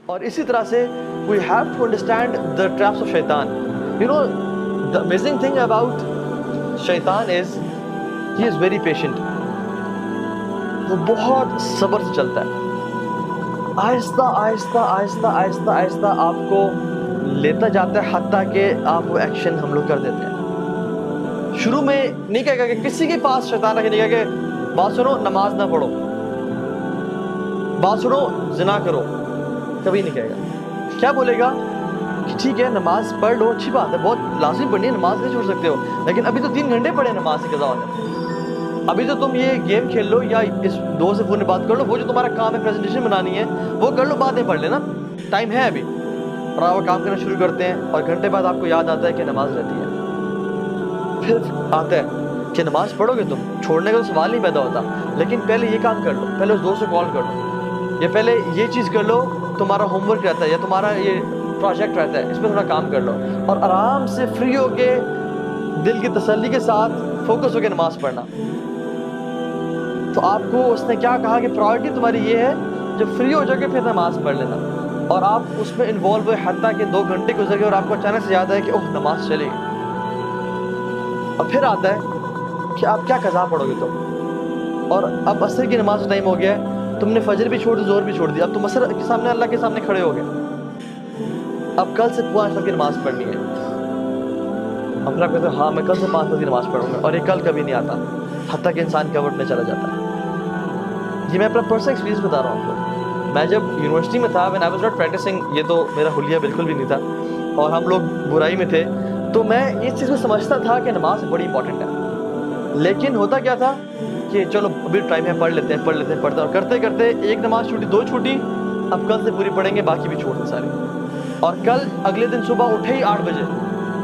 اور اسی طرح سے we have to understand the traps of shaitan. You know, the amazing thing about shaitan is he is very patient. وہ بہت صبر سے چلتا ہے، آہستہ آہستہ آہستہ آہستہ آہستہ آپ کو لیتا جاتا ہے، حتیٰ کہ آپ وہ ایکشن ہم لوگ کر دیتے ہیں۔ شروع میں نہیں کہے گا کہ کسی کے پاس شیطان رکھے، نہیں کہے کہ بات سنو نماز نہ پڑھو، بات سنو زنا کرو، کبھی نہیں کہے گا۔ کیا بولے گا کہ ٹھیک ہے نماز پڑھ لو، اچھی بات ہے، بہت لازم پڑھنی ہے، نماز نہیں چھوڑ سکتے ہو، لیکن ابھی تو 3 گھنٹے پڑھے نماز کی قضا ہونے، ابھی تو تم یہ گیم کھیل لو یا اس دوست سے فون میں بات کر لو، وہ جو تمہارا کام ہے پریزنٹیشن بنانی ہے وہ کر لو، بعد میں پڑھ لینا، ٹائم ہے ابھی۔ اور آپ وہ کام کرنا شروع کرتے ہیں اور گھنٹے بعد آپ کو یاد آتا ہے کہ نماز رہتی ہے، پھر آتا ہے کہ نماز پڑھو گے تم، چھوڑنے کا تو سوال نہیں پیدا ہوتا، لیکن پہلے یہ کام کر لو، پہلے اس دوست سے کال کر لو، یا پہلے یہ چیز کر لو، تمہارا ہوم ورک رہتا ہے یا تمہارا یہ پروجیکٹ رہتا ہے، اس پہ تھوڑا کام کر لو، اور آرام سے فری ہو کے دل کی تسلی کے ساتھ فوکس ہو کے نماز پڑھنا۔ تو آپ کو اس نے کیا کہا کہ پرائورٹی تمہاری یہ ہے، جب فری ہو جاؤ گے پھر نماز پڑھ لینا، اور آپ اس میں انوالو ہوئے حتیٰ کہ 2 گھنٹے گزر گئے اور آپ کو اچانک سے یاد ہے کہ اوہ نماز چلے گی، اور پھر آتا ہے کہ آپ کیا قضا پڑھو گے تم، اور اب عصر کی نماز کا ٹائم ہو گیا ہے، تم نے فجر بھی چھوڑ دی، ظہر بھی چھوڑ دی، اب تم عصر کے سامنے اللہ کے سامنے کھڑے ہو گئے، اب کل سے 5 وقت کی نماز پڑھنی ہے، اپنے آپ کہتے ہیں ہاں میں کل سے 5 وقت کی نماز پڑھوں گا، اور یہ کل کبھی نہیں آتا، حتیٰ کہ انسان کورٹ میں چلا جاتا ہے۔ یہ میں اپنا پرسنل ایکسپیرینس بتا رہا ہوں آپ کو، میں جب یونیورسٹی میں تھا when I was not practicing، یہ تو میرا حلیہ بالکل بھی نہیں تھا، اور ہم لوگ برائی میں تھے، تو میں اس چیز کو سمجھتا تھا کہ نماز بڑی امپورٹنٹ ہے، لیکن ہوتا کیا تھا کہ چلو ابھی ٹائم ہے، پڑھ لیتے ہیں پڑھتے ہیں، اور کرتے کرتے ایک نماز چھوٹی، 2 چھوٹی، اب کل سے پوری پڑھیں گے، باقی بھی چھوڑ دیں ساری، اور کل اگلے دن صبح اٹھے ہی 8 بجے،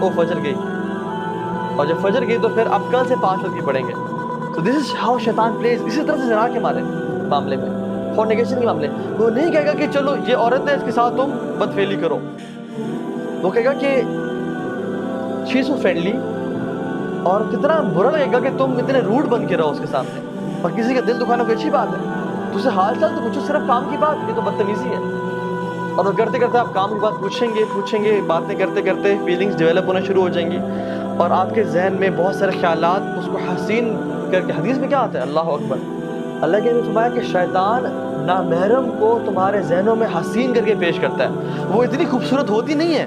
وہ فجر گئی، اور جب فجر گئی تو پھر اب کل سے 5 وقت کی پڑھیں گے۔ تو دس از ہاؤ شیطان پلیز۔ اسی طرح سے زنا کے معاملے میں، فورنیکیشن کے معاملے، وہ نہیں کہے گا کہ چلو یہ عورت ہے اس کے ساتھ تم بدفعلی کرو، وہ کہے گا کہ شی از سو فرینڈلی، اور کتنا برا لگے گا کہ تم اتنے روڈ بن کے رہو اس کے سامنے، اور کسی کا دل دکھانا کوئی اچھی بات ہے، تو اسے حال چال تو پوچھو، صرف کام کی بات، یہ تو بدتمیزی ہے۔ اور وہ کرتے کرتے آپ کام کی بات پوچھیں گے، باتیں کرتے کرتے فیلنگز ڈیولپ ہونا شروع ہو جائیں گی، اور آپ کے ذہن میں بہت سارے خیالات اس کو حسین کر کے، حدیث میں کیا آتا ہے، اللہ اکبر، اللہ کے نے فرمایا کہ شیطان نامحرم کو تمہارے ذہنوں میں حسین کر کے پیش کرتا ہے، وہ اتنی خوبصورت ہوتی نہیں ہے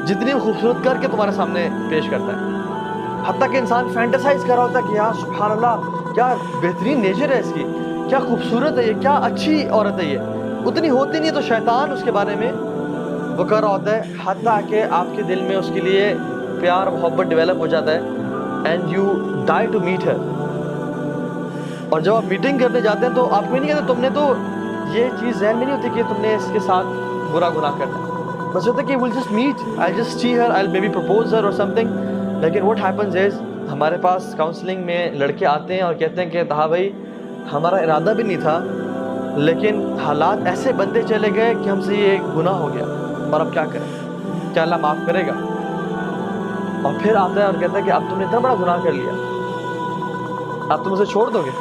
جتنی وہ خوبصورت کر کے تمہارے سامنے پیش کرتا ہے، حتیٰ کہ انسان فینٹیسائز کر رہا ہوتا ہے کہ یار سبحان اللہ کیا بہترین نیچر ہے اس کی، کیا خوبصورت ہے یہ، کیا اچھی عورت ہے یہ، اتنی ہوتی نہیں ہے، تو شیطان اس کے بارے میں وہ کر رہا ہوتا ہے، حتیٰ کہ آپ کے دل میں اس کے لیے پیار محبت ڈیولپ ہو جاتا ہے، and you die to meet her, اور جب آپ میٹنگ کرنے جاتے ہیں تو آپ کو نہیں کہتے تم نے تو یہ چیز ذہن میں نہیں ہوتی کہ تم نے اس کے ساتھ برا گناہ کرنا ہے، بس ہوتا ہے کہ we'll just meet, I'll just see her, I'll maybe propose her or something، لیکن what happens is ہمارے پاس کاؤنسلنگ میں لڑکے آتے ہیں اور کہتے ہیں کہ ہاں بھائی ہمارا ارادہ بھی نہیں تھا، لیکن حالات ایسے بنتے چلے گئے کہ ہم سے یہ گناہ ہو گیا، اور اب کیا کریں، کیا اللہ معاف کرے گا؟ اور پھر آتا ہے اور کہتا ہے کہ اب تم نے اتنا بڑا گناہ کر لیا، اب تم اسے چھوڑ دو گے،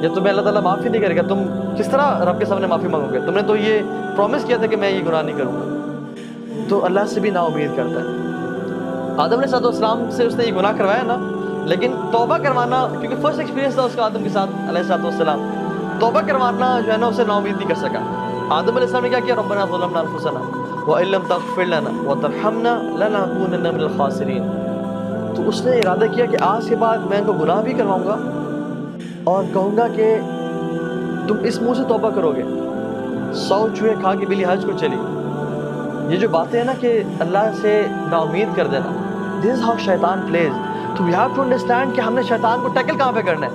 یا تمہیں اللہ تعالیٰ معافی نہیں کرے گا، تم کس طرح رب کے سامنے معافی مانگو گے؟ تم نے تو یہ پرومس کیا تھا کہ میں یہ گناہ نہیں کروں گا، تو اللہ سے بھی نا امید کرتا ہے۔ آدم علیہ السلام سے اس نے یہ گناہ کروایا نا، لیکن توبہ کروانا، کیونکہ فرسٹ ایکسپیرینس تھا اس کا آدم کے ساتھ علیہ السلام، توبہ کروانا جو ہے نا اسے نا امید نہیں کر سکا۔ آدم علیہ السلام نے کیا کیا، ربنا ظلمنا انفسنا وان لم تغفر لنا وترحمنا لنکونن من الخاسرین، تو اس نے ارادہ کیا کہ آج کے بعد میں ان کو گناہ بھی کرواؤں گا، اور کہوں گا کہ تم اس منہ سے توبہ کرو گے، 100 چوہے کھا کے بلی حج کو چلی۔ یہ جو باتیں ہیں نا کہ اللہ سے نا امید کر دینا، this is how شیطان plays۔ تو we have to understand کہ ہم نے شیطان کو ٹیکل کہاں پہ کرنا ہے۔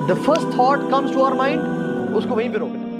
the first thought comes to our mind، اس کو وہیں پہ روکنا ہے۔